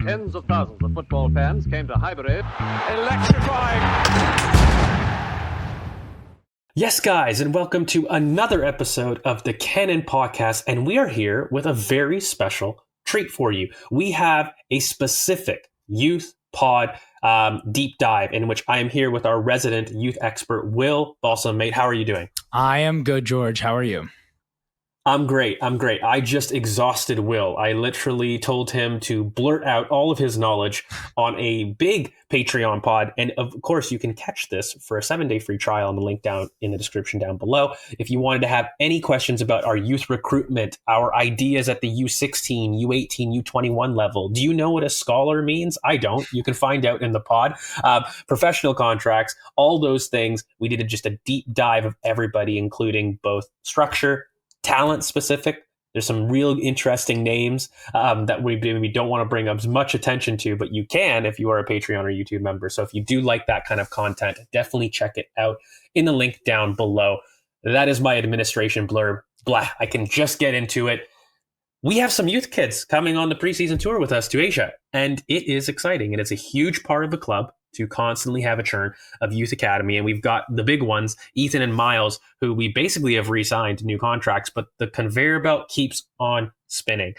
Tens of thousands of football fans came to Highbury. Electrifying. Yes, guys, and welcome to another episode of the Cannon Podcast, and we are here with a very special treat for you. We have a specific youth pod deep dive in which I am here with our resident youth expert, Will Balsam. Mate, how are you doing? I am good, George. How are you? I'm great. I just exhausted Will. I literally told him to blurt out all of his knowledge on a big Patreon pod. And of course, you can catch this for a 7-day free trial on the link down in the description down below. If you wanted to have any questions about our youth recruitment, our ideas at the U16, U18, U21 level, do you know what a scholar means? I don't. You can find out in the pod. Professional contracts, all those things. We did just a deep dive of everybody, including both structure, talent specific. There's some real interesting names that we don't want to bring up as much attention to, but you can if you are a Patreon or YouTube member. So if you do like that kind of content, definitely check it out in the link down below. That is my administration blurb. Blah, I can just get into it. We have some youth kids coming on the preseason tour with us to Asia, and it is exciting. And it's a huge part of the club to constantly have a churn of youth academy. And we've got the big ones, Ethan and Miles, who we basically have re-signed new contracts, but the conveyor belt keeps on spinning.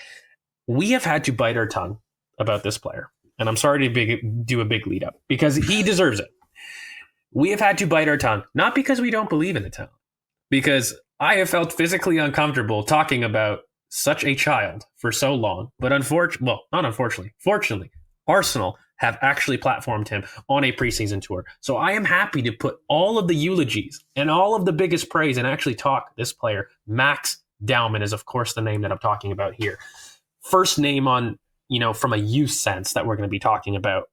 We have had to bite our tongue about this player. And I'm sorry to do a big lead up because he deserves it. We have had to bite our tongue, not because we don't believe in the talent, because I have felt physically uncomfortable talking about such a child for so long. But fortunately, Arsenal have actually platformed him on a preseason tour. So I am happy to put all of the eulogies and all of the biggest praise and actually talk this player. Max Dowman is, of course, the name that I'm talking about here. First name on, from a youth sense that we're going to be talking about.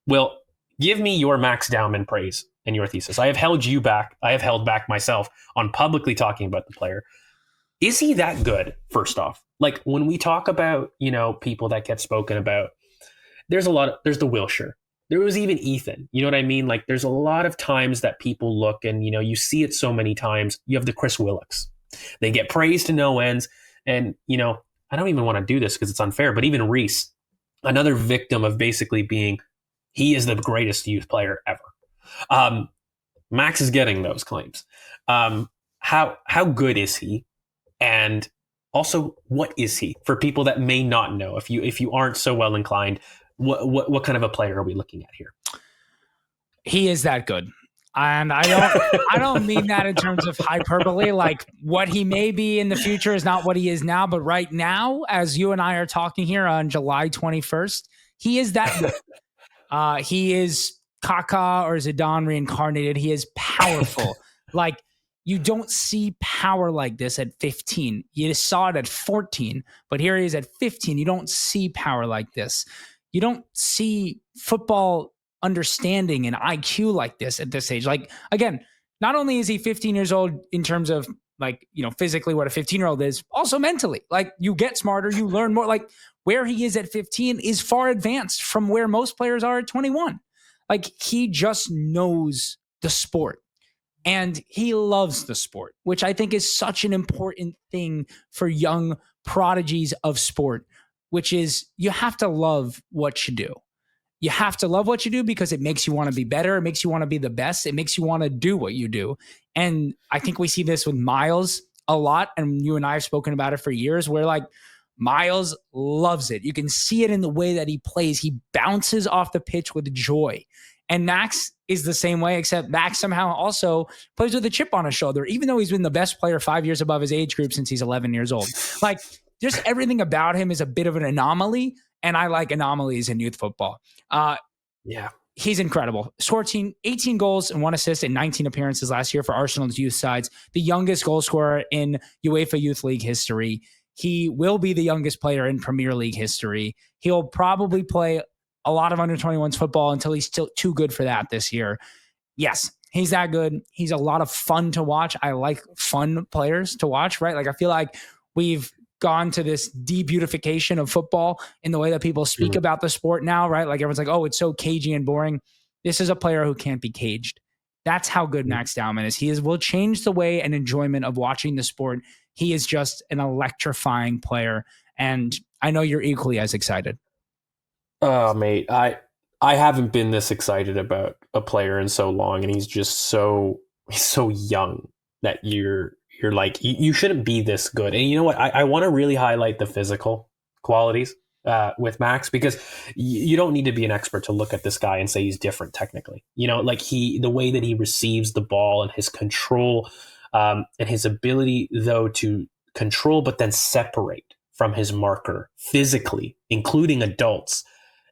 Will, give me your Max Dowman praise and your thesis. I have held you back. I have held back myself on publicly talking about the player. Is he that good, first off? Like when we talk about, people that get spoken about, there's the Wilshire. There was even Ethan. You know what I mean? Like there's a lot of times that people look and, you see it so many times. You have the Chris Willocks. They get praised to no ends. And, I don't even want to do this because it's unfair, but even Reese, another victim of basically being, he is the greatest youth player ever. Max is getting those claims. How good is he? And also, what is he for people that may not know? If you aren't so well inclined, what kind of a player are we looking at here? He is that good. And I don't mean that in terms of hyperbole. Like what he may be in the future is not what he is now. But right now, as you and I are talking here on July 21st, he is that good. He is Kaká or Zidane reincarnated. He is powerful. Like you don't see power like this at 15. You saw it at 14, but here he is at 15. You don't see power like this. You don't see football understanding and IQ like this at this age. Like, again, not only is he 15 years old in terms of physically what a 15-year-old is, also mentally. Like you get smarter, you learn more. Like where he is at 15 is far advanced from where most players are at 21. Like he just knows the sport. And he loves the sport, which I think is such an important thing for young prodigies of sport, which is you have to love what you do. You have to love what you do because it makes you want to be better. It makes you want to be the best. It makes you want to do what you do. And I think we see this with Miles a lot. And you and I have spoken about it for years where Miles loves it. You can see it in the way that he plays. He bounces off the pitch with joy. And Max is the same way, except Max somehow also plays with a chip on his shoulder, even though he's been the best player 5 years above his age group since he's 11 years old. Like, just everything about him is a bit of an anomaly, and I like anomalies in youth football. Yeah. He's incredible. 18 goals and 1 assist in 19 appearances last year for Arsenal's youth sides, the youngest goal scorer in UEFA Youth League history. He will be the youngest player in Premier League history. He'll probably play a lot of under-21s football until he's still too good for that this year. Yes, he's that good. He's a lot of fun to watch. I like fun players to watch, right? Like I feel like we've gone to this de-beautification of football in the way that people speak about the sport now, right? Like everyone's like, oh, it's so cagey and boring. This is a player who can't be caged. That's how good Max Dowman is. Will change the way and enjoyment of watching the sport. He is just an electrifying player. And I know you're equally as excited. Oh, mate, I haven't been this excited about a player in so long, and he's so young that you're like you shouldn't be this good. And you know what? I want to really highlight the physical qualities with Max, because you don't need to be an expert to look at this guy and say he's different technically. You know, like the way that he receives the ball and his control, and his ability though to control but then separate from his marker physically, including adults.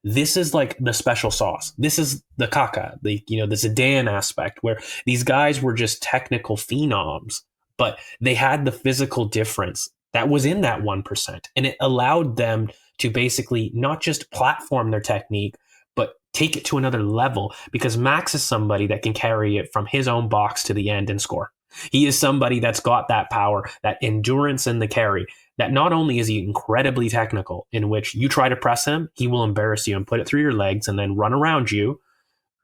This is like the special sauce. This is the Kaka, the Zidane aspect, where these guys were just technical phenoms, but they had the physical difference that was in that 1%, and it allowed them to basically not just platform their technique, but take it to another level, because Max is somebody that can carry it from his own box to the end and score. He is somebody that's got that power, that endurance in the carry, that not only is he incredibly technical, in which you try to press him, he will embarrass you and put it through your legs and then run around you.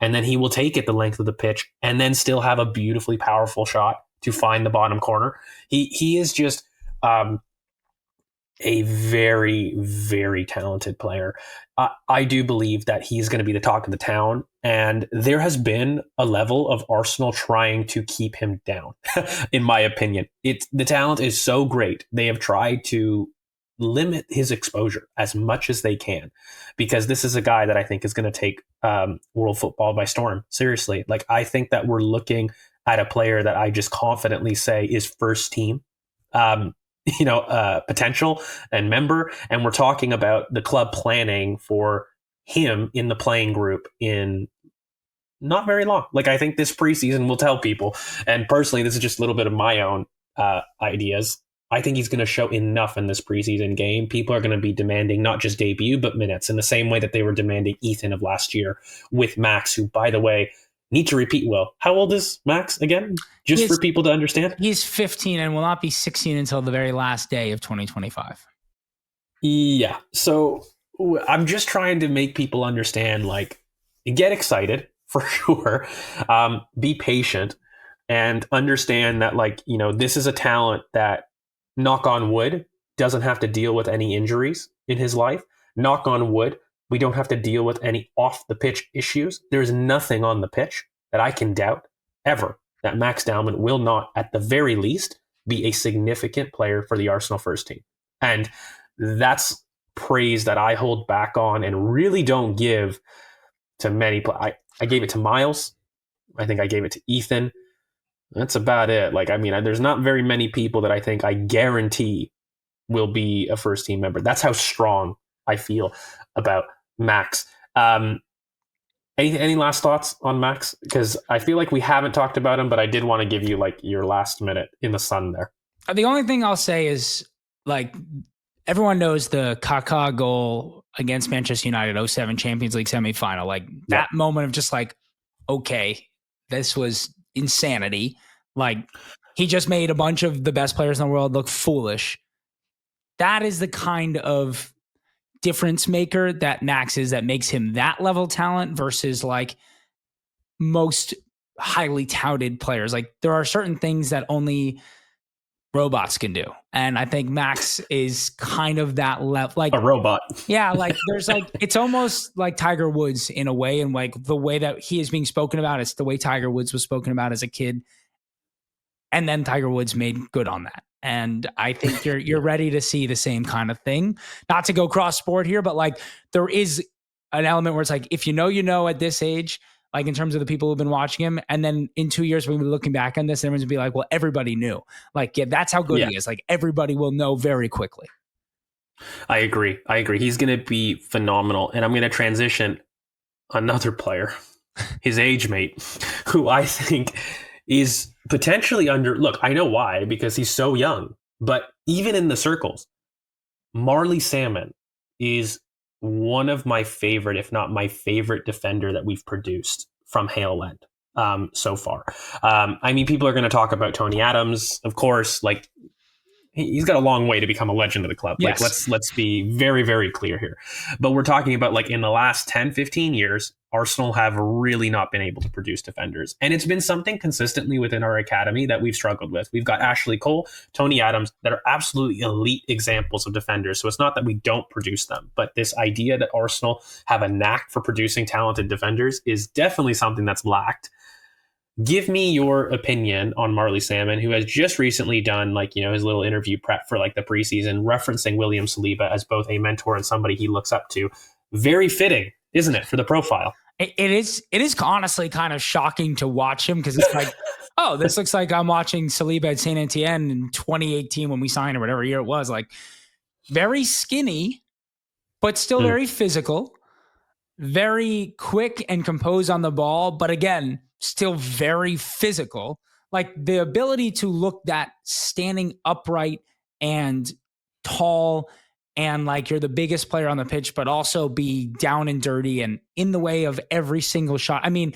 And then he will take it the length of the pitch and then still have a beautifully powerful shot to find the bottom corner. He is just a very, very talented player. I do believe that he's going to be the talk of the town. And there has been a level of Arsenal trying to keep him down, in my opinion. The talent is so great. They have tried to limit his exposure as much as they can, because this is a guy that I think is going to take world football by storm. Seriously. Like, I think that we're looking at a player that I just confidently say is first team. Potential and member. And we're talking about the club planning for him in the playing group in not very long. Like, I think this preseason will tell people. And personally, this is just a little bit of my own ideas. I think he's going to show enough in this preseason game. People are going to be demanding not just debut, but minutes, in the same way that they were demanding Ethan of last year with Max, who, by the way, need to repeat, Will. How old is Max again? Just for people to understand. He's 15 and will not be 16 until the very last day of 2025. Yeah. So I'm just trying to make people understand, like, get excited for sure. Be patient and understand that, like, this is a talent that, knock on wood, doesn't have to deal with any injuries in his life. Knock on wood, we don't have to deal with any off the pitch issues. There's nothing on the pitch that I can doubt ever that Max Dowman will not, at the very least, be a significant player for the Arsenal first team. And that's praise that I hold back on and really don't give to many. I gave it to Miles. I think I gave it to Ethan. That's about it. Like, I mean, there's not very many people that I think I guarantee will be a first team member. That's how strong I feel about Max. Any last thoughts on Max? Because I feel like we haven't talked about him, but I did want to give you, like, your last minute in the sun there. The only thing I'll say is, like, everyone knows the Kaká goal against Manchester United 07 Champions League semifinal. Like, that moment of just like, okay, this was insanity. Like, he just made a bunch of the best players in the world look foolish. That is the kind of difference maker that Max is, that makes him that level talent versus, like, most highly touted players. Like, there are certain things that only robots can do. And I think Max is kind of that level, like a robot. Yeah. Like, there's like, it's almost like Tiger Woods in a way. And like the way that he is being spoken about, it's the way Tiger Woods was spoken about as a kid. And then Tiger Woods made good on that. And I think you're ready to see the same kind of thing. Not to go cross sport here, but like, there is an element where it's like, if you know at this age, like in terms of the people who've been watching him, and then in 2 years we'll be looking back on this, and everyone's gonna be like, well, everybody knew. Like, yeah, that's how good he is. Like, everybody will know very quickly. I agree. He's gonna be phenomenal. And I'm gonna transition another player, his age mate, who I think is potentially look, I know why, because he's so young, but even in the circles, Marley Salmon is one of my favorite, if not my favorite, defender that we've produced from Hale End so far. I mean, people are going to talk about Tony Adams, of course. Like, he's got a long way to become a legend of the club. Yes. Like, let's be very, very clear here. But we're talking about, like, in the last 10, 15 years, Arsenal have really not been able to produce defenders. And it's been something consistently within our academy that we've struggled with. We've got Ashley Cole, Tony Adams, that are absolutely elite examples of defenders. So it's not that we don't produce them, but this idea that Arsenal have a knack for producing talented defenders is definitely something that's lacked. Give me your opinion on Marley Salmon, who has just recently done, like, you know, his little interview prep for, like, the preseason, referencing William Saliba as both a mentor and somebody he looks up to. Very fitting, isn't it, for the profile? It is honestly kind of shocking to watch him, because it's like, oh, this looks like I'm watching Saliba at Saint Etienne in 2018 when we signed, or whatever year it was. Like, very skinny, but still very physical, very quick and composed on the ball, but again, still very physical. Like, the ability to look that standing upright and tall, and like you're the biggest player on the pitch, but also be down and dirty and in the way of every single shot. I mean,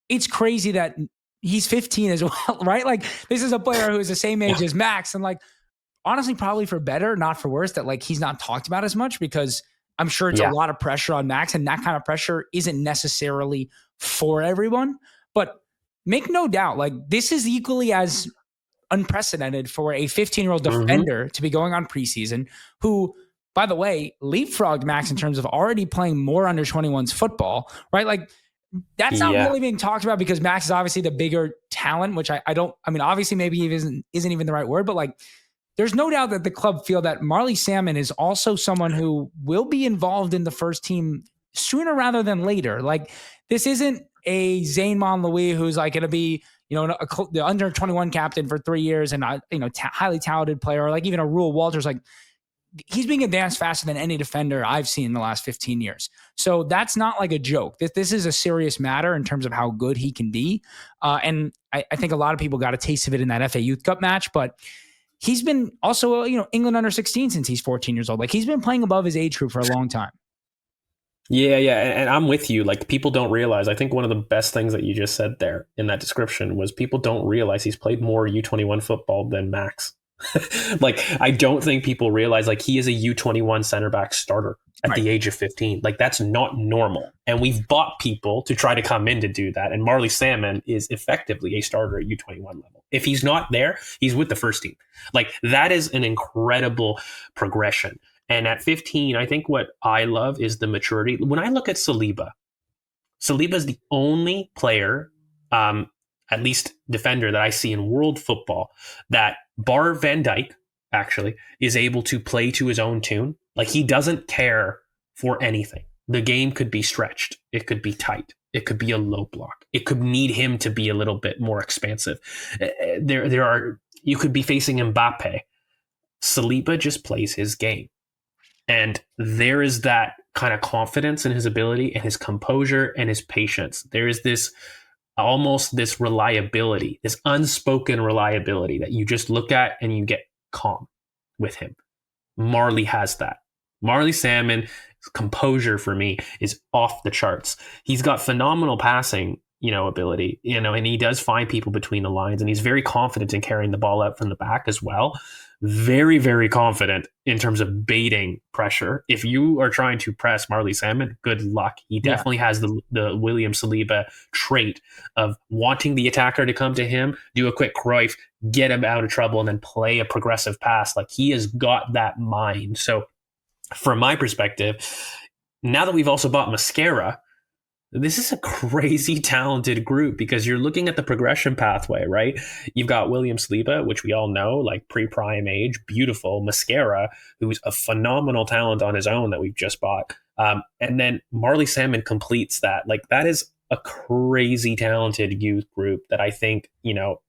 it's crazy that he's 15 as well, right? Like, this is a player who is the same age as Max. And like, honestly, probably for better, not for worse, that like he's not talked about as much, because I'm sure it's a lot of pressure on Max, and that kind of pressure isn't necessarily for everyone. But make no doubt, like, this is equally as unprecedented for a 15-year-old defender to be going on preseason, who, by the way, leapfrogged Max in terms of already playing more under 21s football, right? Like, that's not really being talked about, because Max is obviously the bigger talent, which I mean, obviously maybe isn't even the right word, but like, there's no doubt that the club feel that Marley Salmon is also someone who will be involved in the first team sooner rather than later. Like, this isn't a Zayn Louis who's like going to be, you know, the under 21 captain for 3 years and highly talented player, or like even a Rule Walters. Like, he's being advanced faster than any defender I've seen in the last 15 years. So that's not like a joke. This is a serious matter in terms of how good he can be. And I think a lot of people got a taste of it in that FA Youth Cup match, but he's been also, England under 16 since he's 14 years old. Like, he's been playing above his age group for a long time. Yeah. And I'm with you. Like, people don't realize, I think one of the best things that you just said there in that description was people don't realize he's played more U21 football than Max. Like, I don't think people realize, like, he is a U21 center back starter at the age of 15. Like, that's not normal. And we've bought people to try to come in to do that. And Marley Salmon is effectively a starter at U21 level. If he's not there, he's with the first team. Like, that is an incredible progression. And at 15, I think what I love is the maturity. When I look at Saliba is the only player, at least defender, that I see in world football that, bar Van Dijk, actually, is able to play to his own tune. Like, he doesn't care for anything. The game could be stretched. It could be tight. It could be a low block. It could need him to be a little bit more expansive. You could be facing Mbappe. Saliba just plays his game. And there is that kind of confidence in his ability and his composure and his patience. There is this reliability, this unspoken reliability that you just look at and you get calm with him. Marley has that. Marley Salmon's composure, for me, is off the charts. He's got phenomenal passing, ability, and he does find people between the lines, and he's very confident in carrying the ball out from the back as well. Very, very confident in terms of baiting pressure. If you are trying to press Marley Salmon, good luck. He definitely has the William Saliba trait of wanting the attacker to come to him, do a quick Cruyff, get him out of trouble, and then play a progressive pass. Like, he has got that mind. So from my perspective, now that we've also bought Mascara, this is a crazy talented group, because you're looking at the progression pathway, right? You've got William Saliba, which we all know, like pre-prime age, beautiful. Mascara, who's a phenomenal talent on his own that we've just bought. And then Marley Salmon completes that. Like, that is a crazy talented youth group that I think,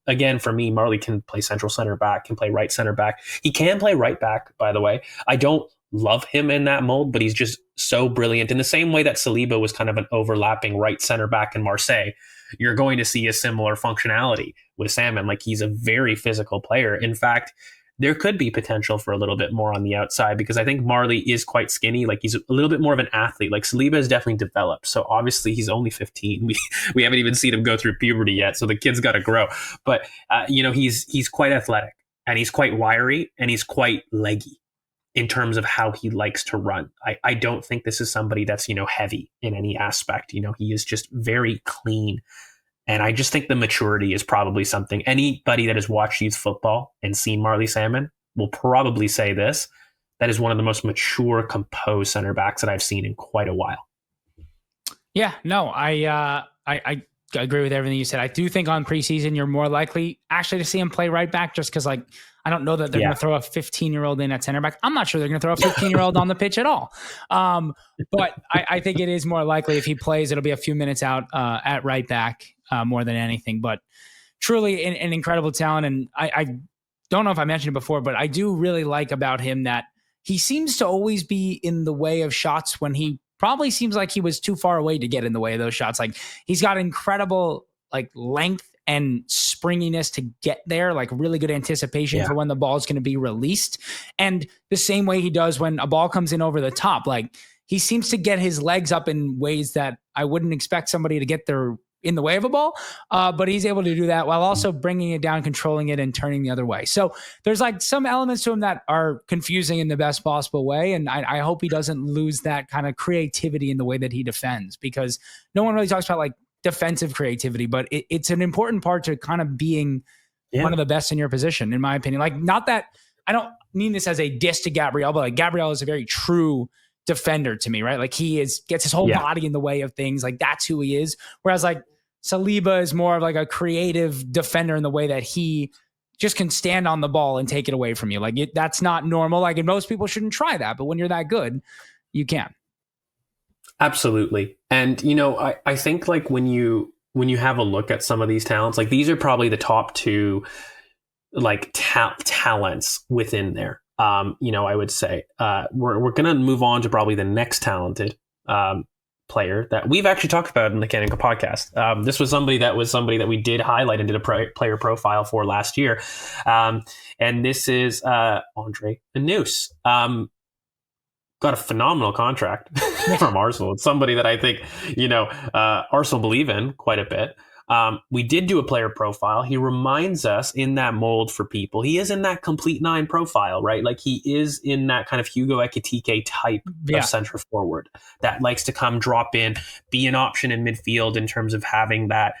again, for me, Marley can play central center back, can play right center back. He can play right back, by the way. I don't love him in that mold, but he's just so brilliant. In the same way that Saliba was kind of an overlapping right center back in Marseille, you're going to see a similar functionality with Salmon. Like, he's a very physical player. In fact, there could be potential for a little bit more on the outside, because I think Marley is quite skinny. Like, he's a little bit more of an athlete. Like, Saliba has definitely developed. So obviously he's only 15. We haven't even seen him go through puberty yet. So the kid's got to grow. But, he's quite athletic. and he's quite wiry, and he's quite leggy in terms of how he likes to run. I don't think this is somebody that's, heavy in any aspect. He is just very clean. And I just think the maturity is probably something anybody that has watched youth football and seen Marley Salmon will probably say this. That is one of the most mature, composed center backs that I've seen in quite a while. Yeah, no, I agree with everything you said. I do think on preseason, you're more likely actually to see him play right back just because, I don't know that they're going to throw a 15-year-old in at center back. I'm not sure they're going to throw a 15-year-old on the pitch at all. But I think it is more likely if he plays, it'll be a few minutes out at right back more than anything. But truly an incredible talent. And I don't know if I mentioned it before, but I do really like about him that he seems to always be in the way of shots when he probably seems like he was too far away to get in the way of those shots. He's got incredible length and springiness to get there, really good anticipation for when the ball is going to be released. And the same way he does when a ball comes in over the top, he seems to get his legs up in ways that I wouldn't expect somebody to get there in the way of a ball. But he's able to do that while also bringing it down, controlling it, and turning the other way. So there's some elements to him that are confusing in the best possible way. And I hope he doesn't lose that kind of creativity in the way that he defends, because no one really talks about defensive creativity, but it's an important part to kind of being one of the best in your position, in my opinion. Not that I don't mean this as a diss to Gabriel, but Gabriel is a very true defender to me, right? He gets his whole body in the way of things. That's who he is. Whereas Saliba is more of a creative defender in the way that he just can stand on the ball and take it away from you. That's not normal. And most people shouldn't try that, but when you're that good, you can. Absolutely. And, I think when you have a look at some of these talents, these are probably the top two, talents within there. I would say we're going to move on to probably the next talented player that we've actually talked about in the Cannon podcast. This was somebody that we did highlight and did a player profile for last year. And this is Andre Annous. Got a phenomenal contract from Arsenal. It's somebody that I think, Arsenal believe in quite a bit. We did do a player profile. He reminds us in that mold for people. He is in that complete nine profile, right? He is in that kind of Hugo Ekitike type of center forward that likes to come drop in, be an option in midfield in terms of having that,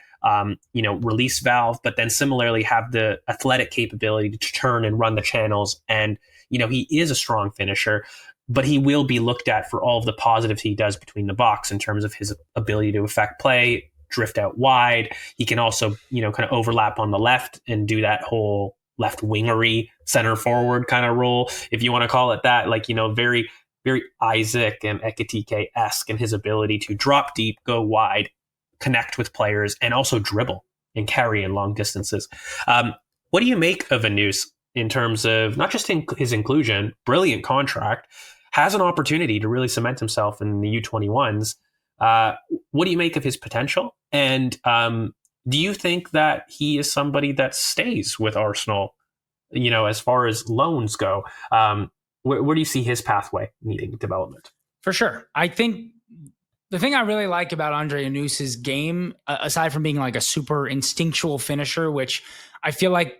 release valve, but then similarly have the athletic capability to turn and run the channels. And, he is a strong finisher, but he will be looked at for all of the positives he does between the box in terms of his ability to affect play, drift out wide. He can also, kind of overlap on the left and do that whole left wingery center forward kind of role, if you want to call it that. Very, very Isaac and Ekitike-esque in his ability to drop deep, go wide, connect with players, and also dribble and carry in long distances. What do you make of Annous in terms of not just his inclusion, brilliant contract, has an opportunity to really cement himself in the U21s? What do you make of his potential? And do you think that he is somebody that stays with Arsenal, as far as loans go? Where do you see his pathway needing development? For sure. I think the thing I really like about Andre Annous' game, aside from being a super instinctual finisher, which I feel like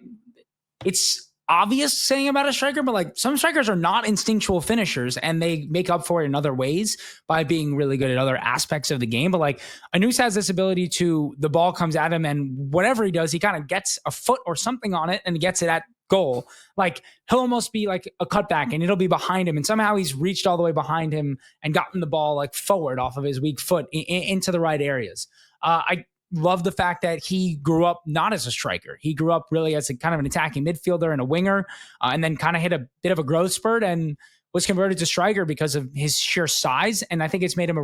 it's obvious saying about a striker, but some strikers are not instinctual finishers and they make up for it in other ways by being really good at other aspects of the game. But Annous has this ability to, the ball comes at him and whatever he does, he kind of gets a foot or something on it and gets it at goal. He'll almost be a cutback and it'll be behind him. And somehow he's reached all the way behind him and gotten the ball forward off of his weak foot into the right areas. I love the fact that he grew up not as a striker. He grew up really as a kind of an attacking midfielder and a winger, and then kind of hit a bit of a growth spurt and was converted to striker because of his sheer size. And I think it's made him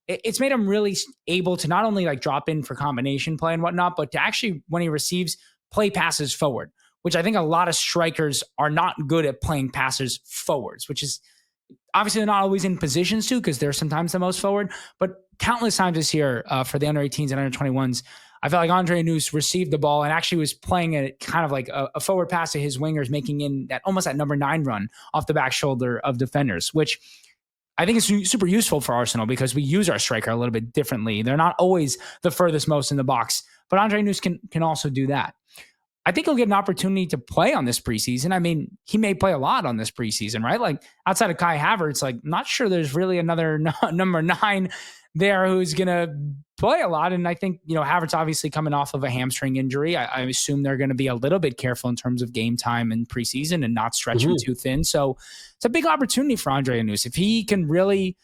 it's made him really able to not only drop in for combination play and whatnot, but to actually, when he receives, play passes forward, which I think a lot of strikers are not good at playing passes forwards, which is obviously they're not always in positions to, because they're sometimes the most forward, but countless times this year for the under 18s and under 21s, I felt like Andre Annous received the ball and actually was playing a kind of a forward pass to his wingers, making in almost that number 9 run off the back shoulder of defenders, which I think is super useful for Arsenal because we use our striker a little bit differently. They're not always the furthest most in the box, but Andre Annous can also do that. I think he'll get an opportunity to play on this preseason. I mean, he may play a lot on this preseason, right? Like outside of Kai Havertz, like I'm not sure there's really another number 9 there who's going to play a lot. And I think, Havertz obviously coming off of a hamstring injury. I assume they're going to be a little bit careful in terms of game time and preseason and not stretch him too thin. So it's a big opportunity for Andre Annous. If he can really,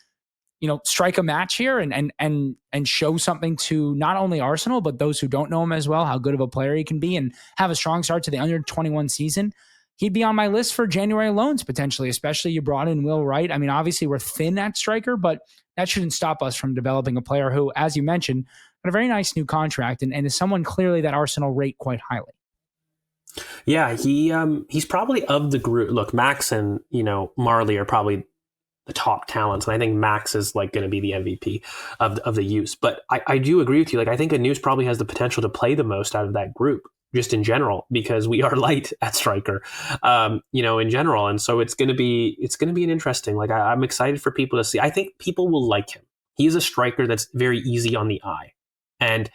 strike a match here and show something to not only Arsenal, but those who don't know him as well, how good of a player he can be and have a strong start to the under 21 season, he'd be on my list for January loans potentially, especially you brought in Will Wright. I mean, obviously we're thin at striker, but that shouldn't stop us from developing a player who, as you mentioned, got a very nice new contract and is someone clearly that Arsenal rate quite highly. Yeah, he's probably of the group. Look, Max and, Marley are probably the top talents. And I think Max is like going to be the MVP of the youth. But I do agree with you. Like, I think Annous probably has the potential to play the most out of that group, just in general, because we are light at striker, in general. And so it's going to be an interesting, like, I'm excited for people to see. I think people will like him. He's a striker that's very easy on the eye. And,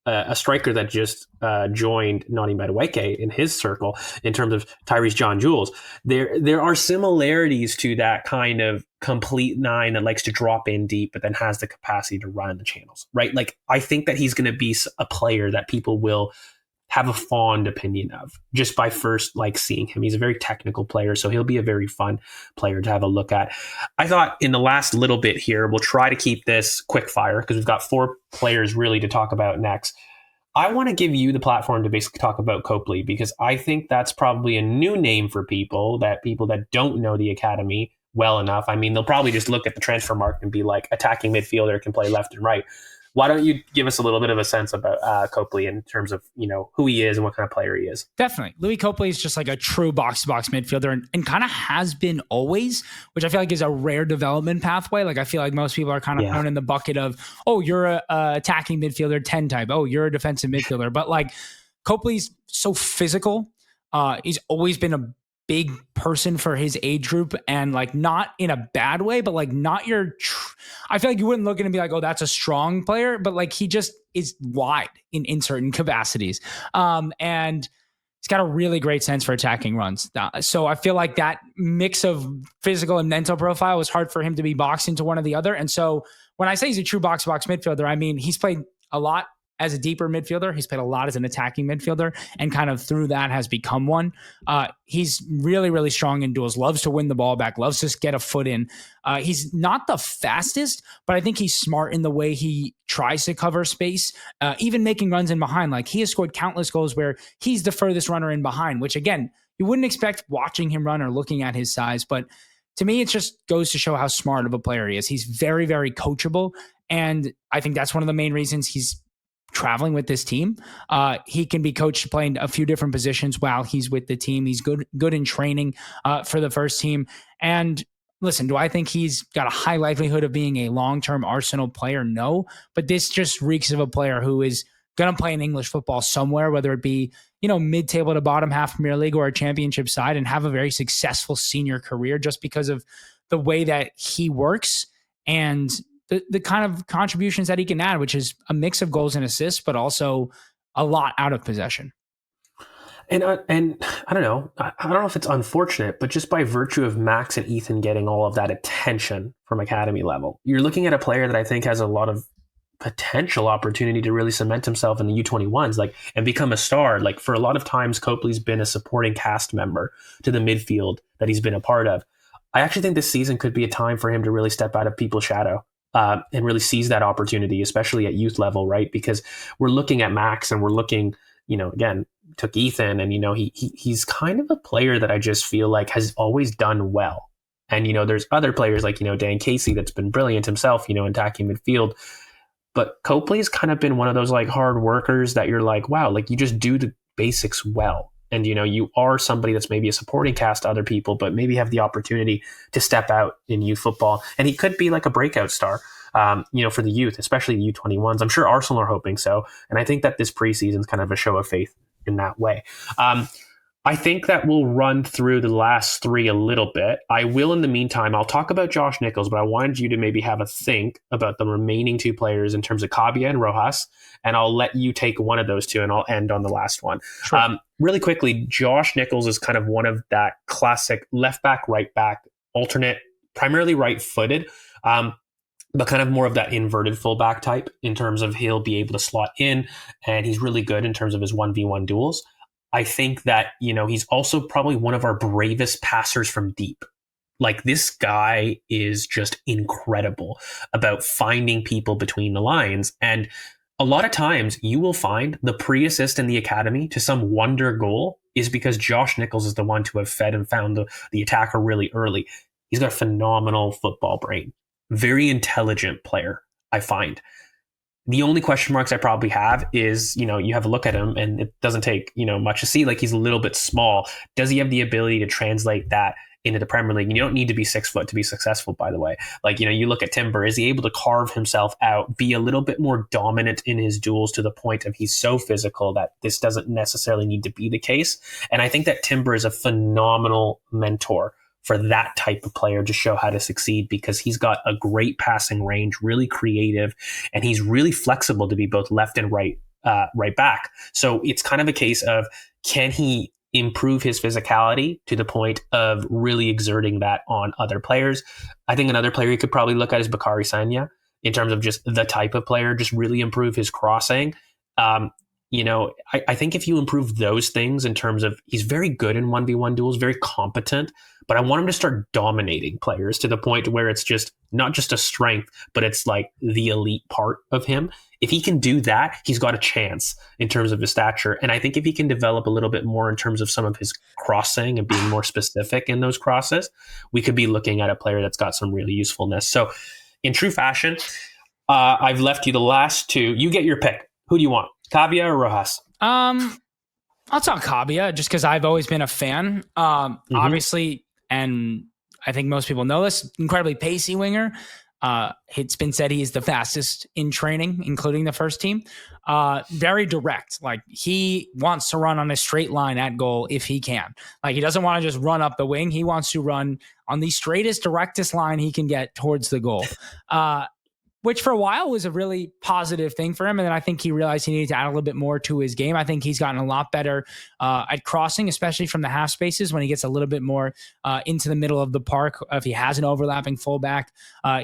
a striker that just joined Nani Madueke in his circle in terms of Tyrese John Jules. There are similarities to that kind of complete 9 that likes to drop in deep, but then has the capacity to run in the channels, right? Like, I think that he's going to be a player that people will have a fond opinion of just by first seeing him. He's a very technical player, so he'll be a very fun player to have a look at. I thought in the last little bit here, we'll try to keep this quick fire because we've got 4 players really to talk about next. I want to give you the platform to basically talk about Copley because I think that's probably a new name for people that don't know the academy well enough. I mean, they'll probably just look at the transfer market and be like, attacking midfielder can play left and right. Why don't you give us a little bit of a sense about Copley in terms of, who he is and what kind of player he is? Definitely. Louis Copley is just like a true box-to-box midfielder and kind of has been always, which I feel like is a rare development pathway. Like, I feel like most people are kind of thrown in the bucket of, oh, you're a attacking midfielder 10 type. Oh, you're a defensive midfielder. But like, Copley's so physical. He's always been a big person for his age group and like not in a bad way, but like not your, I feel like you wouldn't look at him and be like, oh, that's a strong player, but like he just is wide in certain capacities. And he's got a really great sense for attacking runs. So I feel like that mix of physical and mental profile was hard for him to be boxed into one or the other. And so when I say he's a true box-to-box midfielder, I mean, he's played a lot as a deeper midfielder. He's played a lot as an attacking midfielder and kind of through that has become one. He's really, really strong in duels, loves to win the ball back, loves to get a foot in. He's not the fastest, but I think he's smart in the way he tries to cover space, even making runs in behind. Like, he has scored countless goals where he's the furthest runner in behind, which again, you wouldn't expect watching him run or looking at his size. But to me, it just goes to show how smart of a player he is. He's very, very coachable. And I think that's one of the main reasons he's traveling with this team. He can be coached playing a few different positions while he's with the team. He's good in training for the first team. And listen, do I think he's got a high likelihood of being a long-term Arsenal player? No, but this just reeks of a player who is going to play in English football somewhere, whether it be, mid-table to bottom half Premier League or a championship side, and have a very successful senior career just because of the way that he works and the kind of contributions that he can add, which is a mix of goals and assists, but also a lot out of possession. And I don't know. I don't know if it's unfortunate, but just by virtue of Max and Ethan getting all of that attention from academy level, you're looking at a player that I think has a lot of potential opportunity to really cement himself in the U21s, and become a star. Like, for a lot of times, Copley's been a supporting cast member to the midfield that he's been a part of. I actually think this season could be a time for him to really step out of people's shadow. And really seize that opportunity, especially at youth level, right? Because we're looking at Max and we're looking, again, took Ethan, and, he's kind of a player that I just feel like has always done well. And, there's other players like, Dan Casey that's been brilliant himself, attacking midfield. But Copley's kind of been one of those hard workers that you're like, wow, you just do the basics well. And, you are somebody that's maybe a supporting cast to other people, but maybe have the opportunity to step out in youth football. And he could be like a breakout star, for the youth, especially the U21s. I'm sure Arsenal are hoping so. And I think that this preseason is kind of a show of faith in that way. I think that we'll run through the last three a little bit. I will, in the meantime, I'll talk about Josh Nichols, but I wanted you to maybe have a think about the remaining two players in terms of Cabia and Rojas, and I'll let you take one of those two, and I'll end on the last one. Sure. Really quickly, Josh Nichols is kind of one of that classic left back, right back, alternate, primarily right-footed, but kind of more of that inverted fullback type in terms of he'll be able to slot in, and he's really good in terms of his 1v1 duels. I think that, he's also probably one of our bravest passers from deep. Like, this guy is just incredible about finding people between the lines. And a lot of times you will find the pre-assist in the academy to some wonder goal is because Josh Nichols is the one to have fed and found the attacker really early. He's got a phenomenal football brain. Very intelligent player, I find. The only question marks I probably have is, you have a look at him and it doesn't take, much to see. Like, he's a little bit small. Does he have the ability to translate that into the Premier League? And you don't need to be 6 foot to be successful, by the way. Like, you look at Timber, is he able to carve himself out, be a little bit more dominant in his duels to the point of he's so physical that this doesn't necessarily need to be the case? And I think that Timber is a phenomenal mentor for that type of player to show how to succeed, because he's got a great passing range, really creative, and he's really flexible to be both left and right back. So it's kind of a case of, can he improve his physicality to the point of really exerting that on other players? I think another player you could probably look at is Bakary Sagna in terms of just the type of player, just really improve his crossing. I think if you improve those things in terms of, he's very good in 1v1 duels, very competent, but I want him to start dominating players to the point where it's just not just a strength, but it's like the elite part of him. If he can do that, he's got a chance in terms of his stature. And I think if he can develop a little bit more in terms of some of his crossing and being more specific in those crosses, we could be looking at a player that's got some really usefulness. So in true fashion, I've left you the last two. You get your pick. Who do you want? Cabia or Rojas? I'll talk Cabia just because I've always been a fan. Obviously, and I think most people know this, incredibly pacey winger. It's been said he's the fastest in training, including the first team. Very direct. Like, he wants to run on a straight line at goal if he can. Like, he doesn't want to just run up the wing. He wants to run on the straightest, directest line he can get towards the goal. Which for a while was a really positive thing for him. And then I think he realized he needed to add a little bit more to his game. I think he's gotten a lot better at crossing, especially from the half spaces when he gets a little bit more into the middle of the park. If he has an overlapping fullback,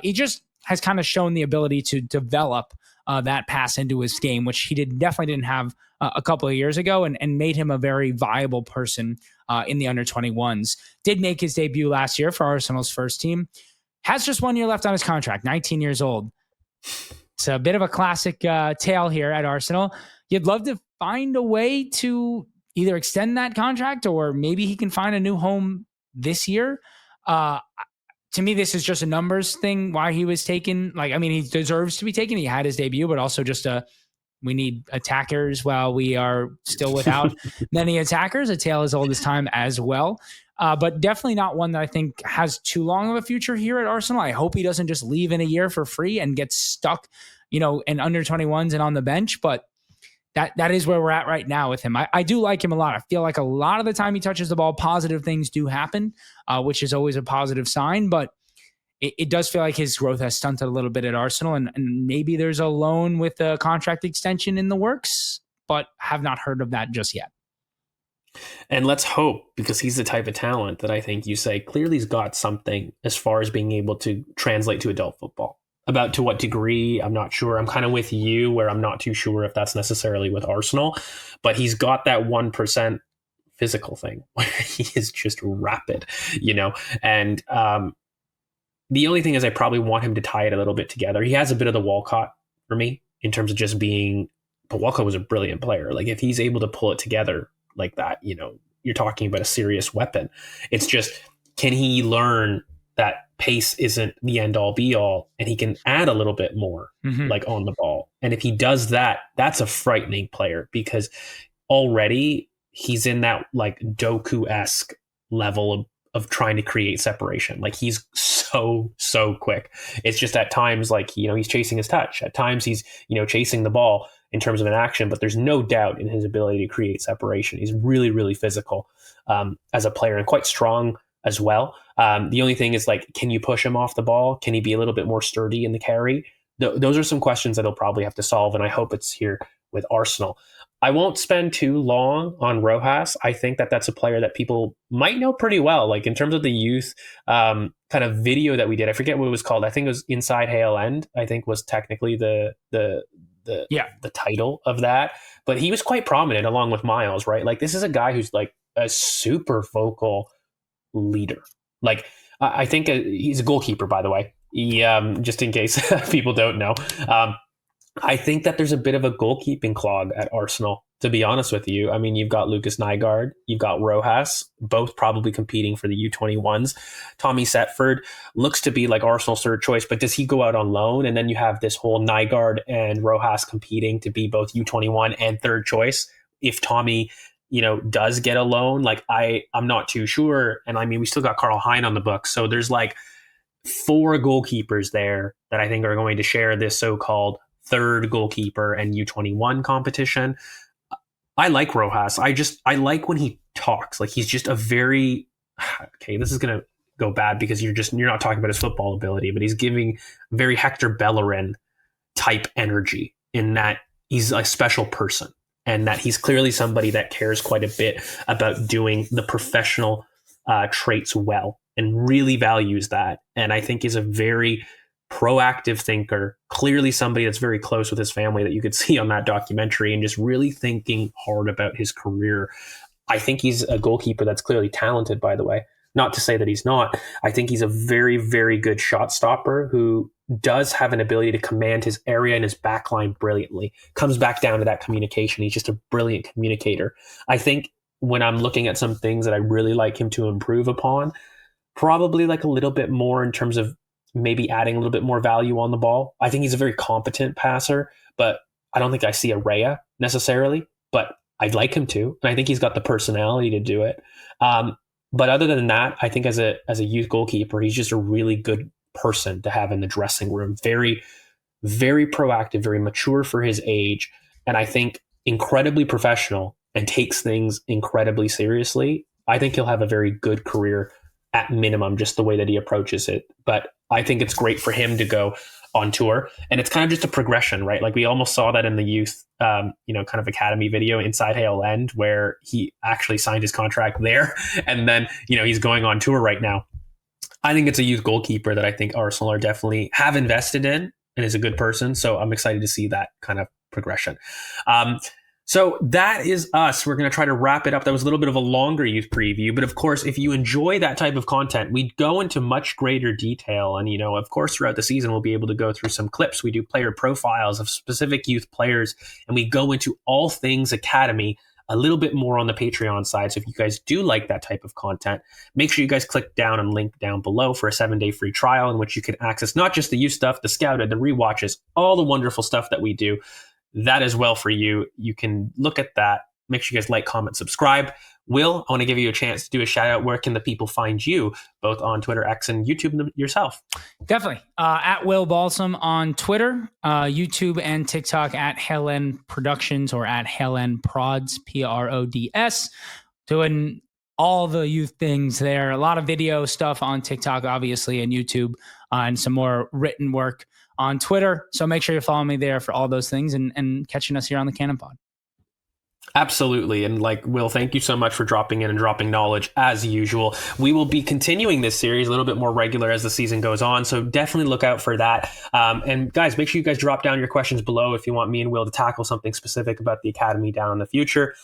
he just has kind of shown the ability to develop that pass into his game, which he definitely didn't have a couple of years ago, and made him a very viable person in the under 21s. Did make his debut last year for Arsenal's first team. Has just 1 year left on his contract, 19 years old. It's a bit of a classic tale here at Arsenal. You'd love to find a way to either extend that contract, or maybe he can find a new home this year. To me, this is just a numbers thing, why he was taken. Like, I mean, he deserves to be taken. He had his debut, but also just we need attackers while we are still without many attackers. A tale as old as time as well. But definitely not one that I think has too long of a future here at Arsenal. I hope he doesn't just leave in a year for free and get stuck, in under 21s and on the bench. But that is where we're at right now with him. I do like him a lot. I feel like a lot of the time he touches the ball, positive things do happen, which is always a positive sign. But it does feel like his growth has stunted a little bit at Arsenal. And maybe there's a loan with a contract extension in the works, but have not heard of that just yet. And let's hope, because he's the type of talent that I think you say clearly he's got something as far as being able to translate to adult football. About to what degree, I'm not sure. I'm kind of with you where I'm not too sure if that's necessarily with Arsenal, but he's got that 1% physical thing where he is just rapid, and the only thing is I probably want him to tie it a little bit together. He has a bit of the Walcott for me in terms of just being, but Walcott was a brilliant player. Like, if he's able to pull it together like that, you're talking about a serious weapon. It's just, can he learn that pace isn't the end all be all, and he can add a little bit more like on the ball. And if he does that, that's a frightening player, because already he's in that like Doku-esque level of trying to create separation. Like, he's so quick. It's just at times like, he's chasing his touch. At times he's, chasing the ball. in terms of an action, but there's no doubt in his ability to create separation. He's really, really physical as a player and quite strong as well. The only thing is, like, can you push him off the ball? Can he be a little bit more sturdy in the carry? Those are some questions that he'll probably have to solve, and I hope it's here with Arsenal. I won't spend too long on Rojas. I think that that's a player that people might know pretty well. Like, in terms of the youth kind of video that we did, I forget what it was called. I think it was Inside Hale End, I think was technically the title of that. But he was quite prominent along with Miles, right? Like, this is a guy who's like a super vocal leader. Like, I think he's a goalkeeper, by the way. He, just in case people don't know. I think that there's a bit of a goalkeeping clog at Arsenal, to be honest with you. I mean, you've got Lucas Nygaard, you've got Rojas, both probably competing for the U21s. Tommy Setford looks to be like Arsenal's third choice, but does he go out on loan? And then you have this whole Nygaard and Rojas competing to be both U21 and third choice. If Tommy, does get a loan, like I'm not too sure. And I mean, we still got Carl Hein on the books. So there's like 4 goalkeepers there that I think are going to share this so-called third goalkeeper and U21 competition. I like Rojas. I like when he talks. Like, he's just a very, okay, this is going to go bad because you're not talking about his football ability, but he's giving very Hector Bellerin type energy in that he's a special person and that he's clearly somebody that cares quite a bit about doing the professional traits well and really values that. And I think is a very proactive thinker, clearly somebody that's very close with his family that you could see on that documentary and just really thinking hard about his career. I think he's a goalkeeper that's clearly talented, by the way. Not to say that he's not. I think he's a very, very good shot stopper who does have an ability to command his area and his backline brilliantly. Comes back down to that communication. He's just a brilliant communicator. I think when I'm looking at some things that I really like him to improve upon, probably like a little bit more in terms of maybe adding a little bit more value on the ball. I think he's a very competent passer, but I don't think I see a Raya necessarily, but I'd like him to. And I think he's got the personality to do it. But other than that, I think as a youth goalkeeper, he's just a really good person to have in the dressing room. Very, very proactive, very mature for his age. And I think incredibly professional and takes things incredibly seriously. I think he'll have a very good career at minimum, just the way that he approaches it. But I think it's great for him to go on tour. And it's kind of just a progression, right? Like, we almost saw that in the youth, kind of academy video Inside Hale End, where he actually signed his contract there. And then, he's going on tour right now. I think it's a youth goalkeeper that I think Arsenal are definitely have invested in and is a good person. So I'm excited to see that kind of progression. So that is us. We're going to try to wrap it up. That was a little bit of a longer youth preview, but of course, if you enjoy that type of content, we go into much greater detail. And, of course, throughout the season, we'll be able to go through some clips. We do player profiles of specific youth players, and we go into all things academy a little bit more on the Patreon side. So if you guys do like that type of content, make sure you guys click down and link down below for a 7-day free trial in which you can access not just the youth stuff, the scouted, the rewatches, all the wonderful stuff that we do. That as well for you. You can look at that. Make sure you guys like, comment, subscribe. Will, I want to give you a chance to do a shout out. Where can the people find you, both on Twitter, X, and YouTube yourself? Definitely. At Will Balsam on Twitter, YouTube, and TikTok at Helen Productions or at Helen Prods, Prods. Doing all the youth things there. A lot of video stuff on TikTok, obviously, and YouTube, and some more written work on Twitter. So make sure you follow me there for all those things and catching us here on the Cannon Pod. Absolutely. And Will, thank you so much for dropping in and dropping knowledge as usual. We will be continuing this series a little bit more regular as the season goes on. So definitely look out for that. And guys, make sure you guys drop down your questions below if you want me and Will to tackle something specific about the Academy down in the future.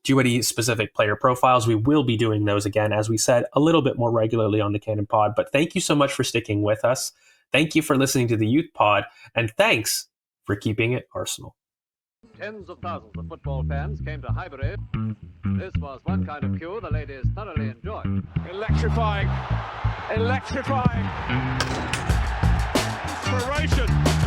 Do any specific player profiles. We will be doing those again, as we said, a little bit more regularly on the Cannon Pod. But thank you so much for sticking with us. Thank you for listening to the Youth Pod, and thanks for keeping it Arsenal. Tens of thousands of football fans came to Highbury. This was one kind of queue the ladies thoroughly enjoyed. Electrifying. Inspiration.